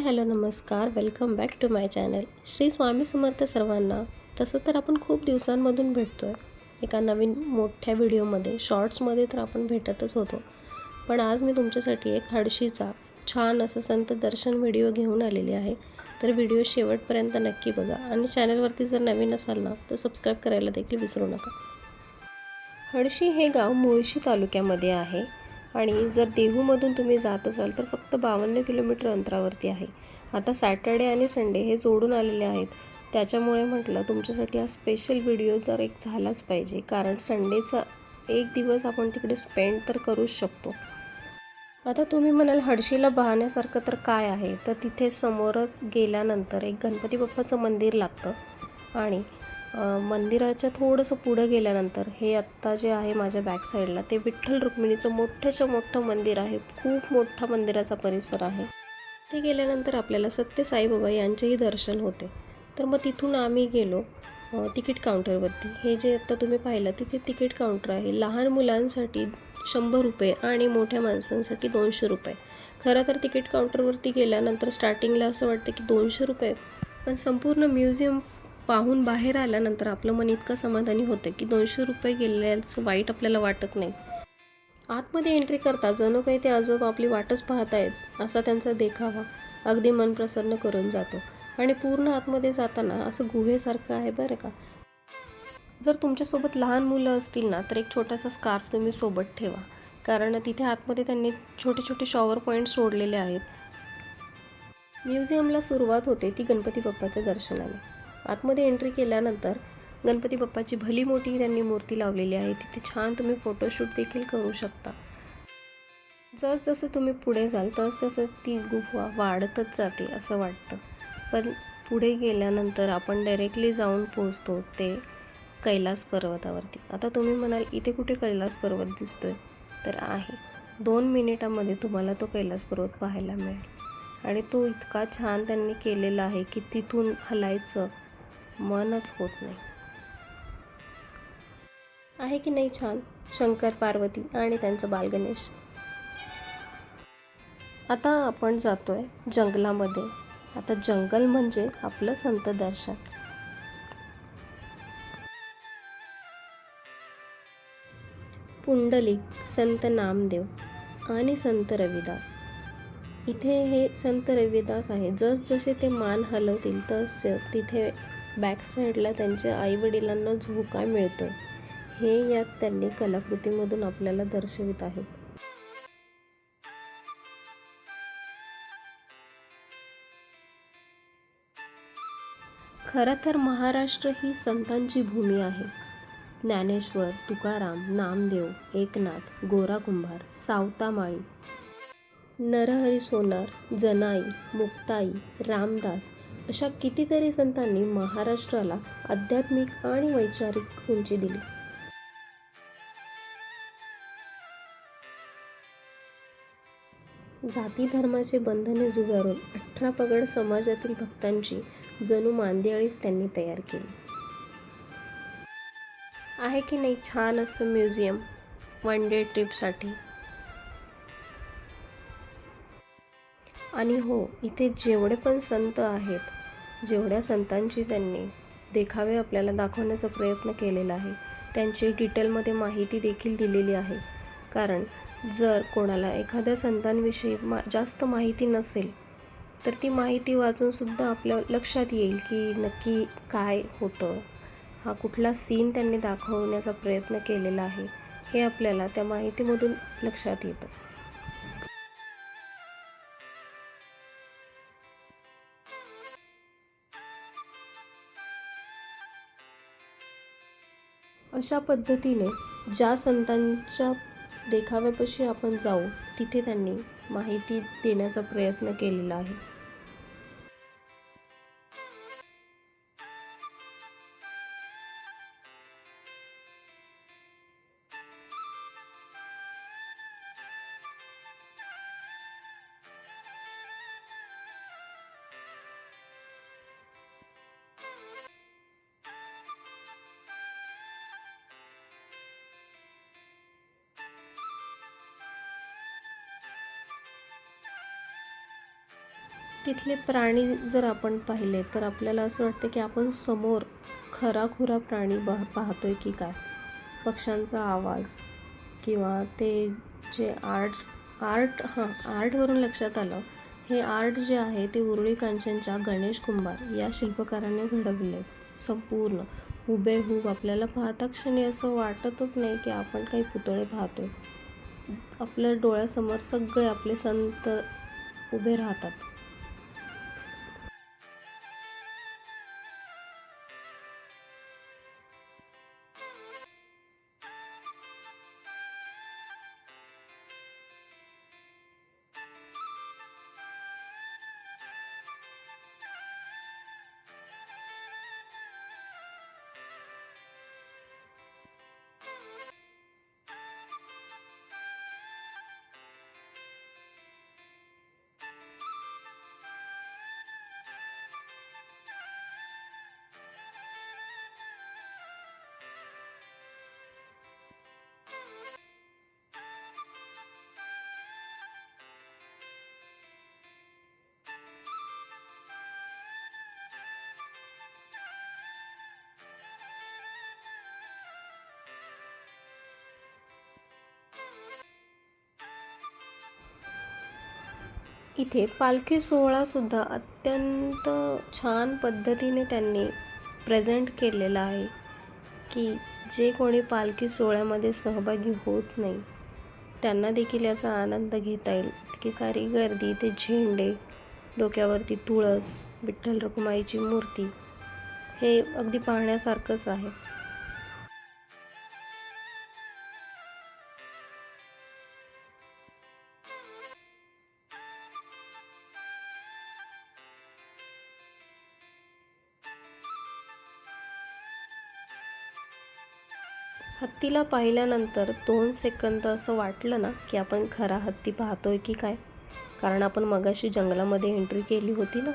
Hello नमस्कार. Welcome back to my channel. Shri Swami Samarth सर्वांना. तसं तर आपण खूप दिवसांमधून भेटतो आहे. एका नवीन मोठ्या व्हिडिओमध्ये शॉर्ट्समध्ये तर आपण भेटतच होतो. पण आज मी तुमच्यासाठी एक हळशीचा छान असं संत दर्शन व्हिडिओ घेऊन आलेले आहे. तर व्हिडिओ शेवटपर्यंत नक्की बघा आणि चॅनलवरती जर नवीन असाल ना तर सबस्क्राईब करायला देखील विसरू नका. हळशी हे गाव मुळशी तालुक्यामध्ये आहे आणि जर देहूमधून तुम्ही जात असाल तर फक्त 52 किलोमीटर अंतरावरती आहे. आता सॅटर्डे आणि संडे हे जोडून आलेले आहेत, त्याच्यामुळे म्हटलं तुमच्यासाठी हा स्पेशल व्हिडिओ जर एक झालाच पाहिजे, कारण संडेचा एक दिवस आपण तिकडे स्पेंड तर करूच शकतो. आता तुम्ही म्हणाल हळशीला पाहण्यासारखं तर काय आहे, तर तिथे समोरच गेल्यानंतर एक गणपती बाप्पाचं मंदिर लागतं आणि मंदिराच्या थोडंसं पुढं गेल्यानंतर हे आत्ता जे आहे माझ्या बॅक साईडला ते विठ्ठल रुक्मिणीचं मोठ्याच्या मोठं मंदिर आहे. खूप मोठा मंदिराचा परिसर आहे. ते गेल्यानंतर आपल्याला सत्य साईबाबा यांचेही दर्शन होते. तर मग तिथून आम्ही गेलो तिकीट काउंटरवरती. हे जे आत्ता तुम्ही पाहिलं तिथे तिकीट काउंटर आहे. लहान मुलांसाठी 100 रुपये आणि मोठ्या माणसांसाठी 200 रुपये. खरं तर तिकीट काउंटरवरती गेल्यानंतर स्टार्टिंगला असं वाटतं की 200 रुपये, पण संपूर्ण म्युझियम पाहून बाहेर आल्यानंतर आपलं मन इतकं समाधानी होतं की 200 रुपये गेल्याचं वाईट आपल्याला वाटत नाही. आतमध्ये एंट्री करता जणू काही ते आजोबा आपली वाटच पाहत आहेत असा त्यांचा देखावा अगदी मन प्रसन्न करून जातो. आणि पूर्ण आतमध्ये जाताना असं गुहेसारखं आहे बरं का. जर तुमच्यासोबत लहान मुलं असतील ना तर एक छोटासा स्कार्फ तुम्ही सोबत ठेवा, कारण तिथे आतमध्ये त्यांनी छोटे छोटे शॉवर पॉईंट सोडलेले आहेत. म्युझियमला सुरुवात होते ती गणपती बाप्पाच्या दर्शनाने. आतमध्ये एंट्री केल्यानंतर गणपती बाप्पाची भली मोठी त्यांनी मूर्ती लावलेली आहे. तिथे छान तुम्ही फोटोशूट देखील करू शकता. जसजसं तुम्ही पुढे जाल तसतसं ती गुहा वाढतच जाते असं वाटतं. पण पुढे गेल्यानंतर आपण डायरेक्टली जाऊन पोहोचतो ते कैलास पर्वतावरती. आता तुम्ही म्हणाल इथे कुठे कैलास पर्वत दिसतोय, तर आहे 2 मिनिटामध्ये तुम्हाला तो कैलास पर्वत पाहायला मिळेल. आणि तो इतका छान त्यांनी केलेला आहे की तिथून हलायचं मनच होत नाही. आहे की नाही छान. शंकर पार्वती आणि त्यांचं बालगणेश. आता आपण जातोय जंगलामध्ये. आता जंगल म्हणजे आपलं संत दर्शन. पुंडलिक, संत नामदेव आणि संत रविदास. इथे हे संत रविदास आहे. जसजसे ते मान हलवतील तसे तिथे बॅक साईडला त्यांच्या आईवडिलांना झोका मिळतो. हे यात त्यांनी कलाकृतीमधून आपल्याला दर्शवित आहेत. खरं तर महाराष्ट्र ही संतांची भूमी आहे. ज्ञानेश्वर, तुकाराम, नामदेव, एकनाथ, गोरा कुंभार, सावता माळी, नरहरी सोनार, जनाई, मुक्ताई, रामदास अशा कितीतरी संतांनी महाराष्ट्राला आध्यात्मिक आणि वैचारिक उंची दिली. जाती धर्माचे बंधने झुगारून 18 पगड समाजातील भक्तांची जणू मांदियाळीच त्यांनी तयार केली. आहे की नाही छान असं म्युझियम वन डे ट्रिपसाठी. आणि हो, इथे जेवढे पण संत आहेत, जेवढ्या संतांची त्यांनी देखावे आपल्याला दाखवण्याचा प्रयत्न केलेला आहे, त्यांची डिटेलमध्ये माहिती देखील दिलेली आहे. कारण जर कोणाला एखाद्या संतांविषयी जास्त माहिती नसेल तर ती माहिती वाचूनसुद्धा आपल्या लक्षात येईल की नक्की काय होतं, हा कुठला सीन त्यांनी दाखवण्याचा प्रयत्न केलेला आहे, हे आपल्याला त्या माहितीमधून लक्षात येतं. अशा पद्धतीने ज्या संतांच्या देखाव्यापाशी आपण जाऊ तिथे त्यांनी माहिती देण्याचा प्रयत्न केलेला आहे. तिथले प्राणी जर आपण पाहिले तर आपल्याला असं वाटतं की आपण समोर खराखुरा प्राणी पाहतोय की काय. पक्ष्यांचा आवाज किंवा ते जे आर्टवरून लक्षात आलं, हे आर्ट जे आहे ते उरुळी कांचनच्या गणेश कुंभार या शिल्पकाराने घडवले. संपूर्ण हुबेहूब आपल्याला पाहता क्षणी असं वाटतच नाही की आपण काही पुतळे पाहतोय. आपल्या डोळ्यासमोर सगळे आपले संत उभे राहतात. इथे पालखी सोहळासुद्धा अत्यंत छान पद्धतीने त्यांनी प्रेझेंट केलेला आहे की जे कोणी पालखी सोहळ्यामध्ये सहभागी होत नाही त्यांना देखील याचा आनंद घेता येईल. इतकी सारी गर्दी, ते झेंडे, डोक्यावरती तुळस, विठ्ठल रखुमाईची मूर्ती, हे अगदी पाहण्यासारखंच आहे. हत्तीला पाहिल्यानंतर 2 सेकंद असं वाटलं ना की आपण खरा हत्ती पाहतोय की काय, कारण आपण मगाशी जंगलामध्ये एंट्री केली होती ना.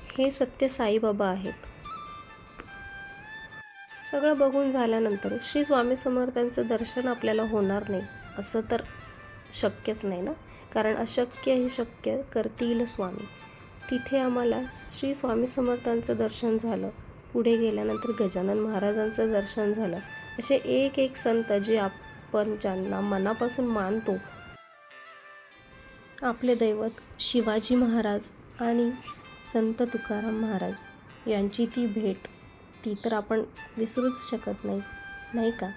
हे सत्य साईबाबा आहेत. सगळं बघून झाल्यानंतर श्री स्वामी समर्थांचं दर्शन आपल्याला होणार नाही असं तर शक्यच नाही ना, कारण अशक्य हे शक्य करतील स्वामी. तिथे आम्हाला श्री स्वामी समर्थांचं दर्शन झालं. पुढे गेल्यानंतर गजानन महाराजांचं दर्शन झालं. असे एक एक संत जे आपण ज्यांना मनापासून मानतो, आपले दैवत शिवाजी महाराज आणि संत तुकाराम महाराज यांची ती भेट, ती तर आपण विसरूच शकत नाही, नाही का.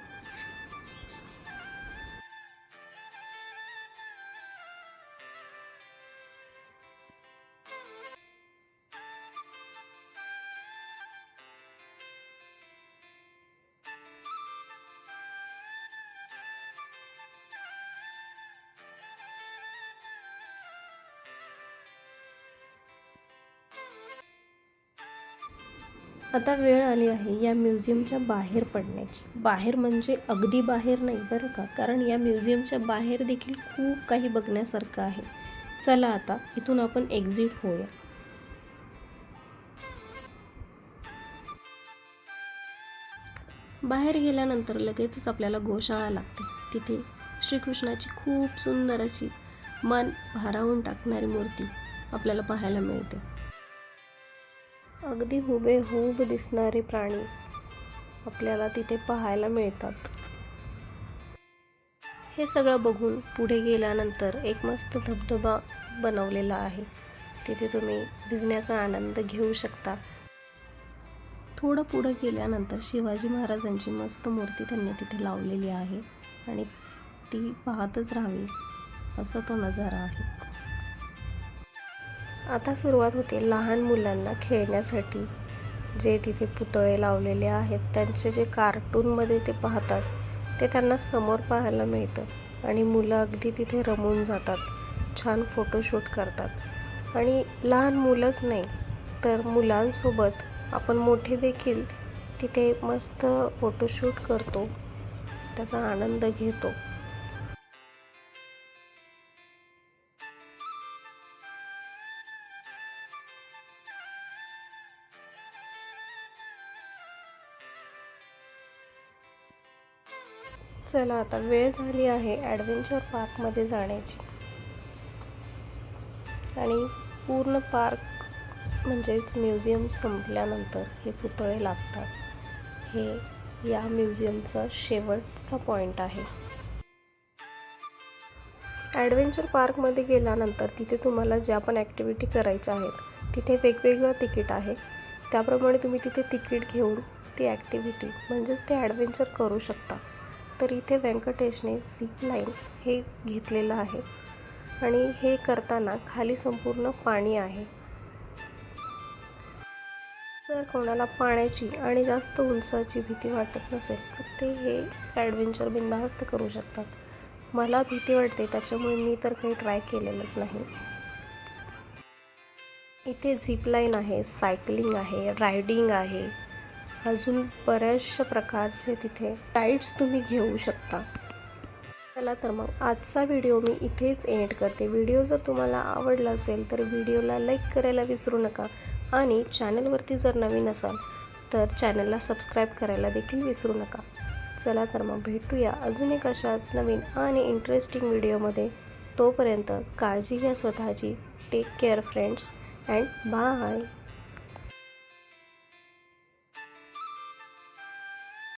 आता वेळ आली आहे या म्युझियमच्या बाहेर पडण्याची. बाहेर म्हणजे अगदी बाहेर नाही बरं का, कारण या म्युझियमच्या बाहेर देखील खूप काही बघण्यासारखं आहे. चला आता इथून आपण एक्झिट होऊया. बाहेर गेल्यानंतर लगेचच आपल्याला गोशाळा लागते. तिथे श्रीकृष्णाची खूप सुंदर अशी मन भारावून टाकणारी मूर्ती आपल्याला पाहायला मिळते. अगदी हुबेहूब दिसणारे प्राणी आपल्याला तिथे पाहायला मिळतात. हे सगळं बघून पुढे गेल्यानंतर एक मस्त धबधबा बनवलेला आहे. तिथे तुम्ही भिजण्याचा आनंद घेऊ शकता. थोडं पुढं गेल्यानंतर शिवाजी महाराजांची मस्त मूर्ती त्यांनी तिथे लावलेली आहे आणि ती पाहतच राहावी असा तो नजारा आहे. आता सुरुवात होते लहान मुलांना खेळण्यासाठी. जे तिथे पुतळे लावलेले आहेत त्यांचे जे कार्टूनमध्ये ते पाहतात ते त्यांना समोर पाहायला मिळतं आणि मुलं अगदी तिथे रमून जातात, छान फोटोशूट करतात. आणि लहान मुलंच नाही तर मुलांसोबत आपण मोठे देखील तिथे मस्त फोटोशूट करतो, त्याचा आनंद घेतो. चला आता वेळ झाली आहे ॲडव्हेंचर पार्कमध्ये जाण्याची. आणि पूर्ण पार्क म्हणजेच म्युझियम संपल्यानंतर हे पुतळे लागतात. हे या म्युझियमचा शेवटचा पॉईंट आहे. ॲडव्हेंचर पार्कमध्ये गेल्यानंतर तिथे तुम्हाला ज्या पण ॲक्टिव्हिटी करायच्या आहेत तिथे वेगवेगळं तिकीट आहे. त्याप्रमाणे तुम्ही तिथे तिकीट घेऊन ती ॲक्टिव्हिटी म्हणजेच ते ॲडव्हेंचर करू शकता. तर इथे व्यंकटेशने झिप लाईन हे घेतलेलं आहे आणि हे करताना खाली संपूर्ण पाणी आहे. जर कोणाला पाण्याची आणि जास्त उंचाची भीती वाटत नसेल तर ते हे ॲडव्हेंचर बिनधास्त करू शकतात. मला भीती वाटते त्याच्यामुळे मी तर काही ट्राय केलेलंच नाही. इथे झिप लाईन आहे, सायकलिंग आहे, रायडिंग आहे, अजून बऱ्याचशा प्रकारचे तिथे राईड्स तुम्ही घेऊ शकता. चला तर मग आजचा व्हिडिओ मी इथेच एंड करते. व्हिडिओ जर तुम्हाला आवडला असेल तर व्हिडिओला लाईक करायला विसरू नका आणि चॅनलवरती जर नवीन असाल तर चॅनलला सबस्क्राईब करायला देखील विसरू नका. चला तर मग भेटूया अजून एक अशाच नवीन आणि इंटरेस्टिंग व्हिडिओमध्ये. तोपर्यंत काळजी घ्या स्वतःची. Take care friends and bye.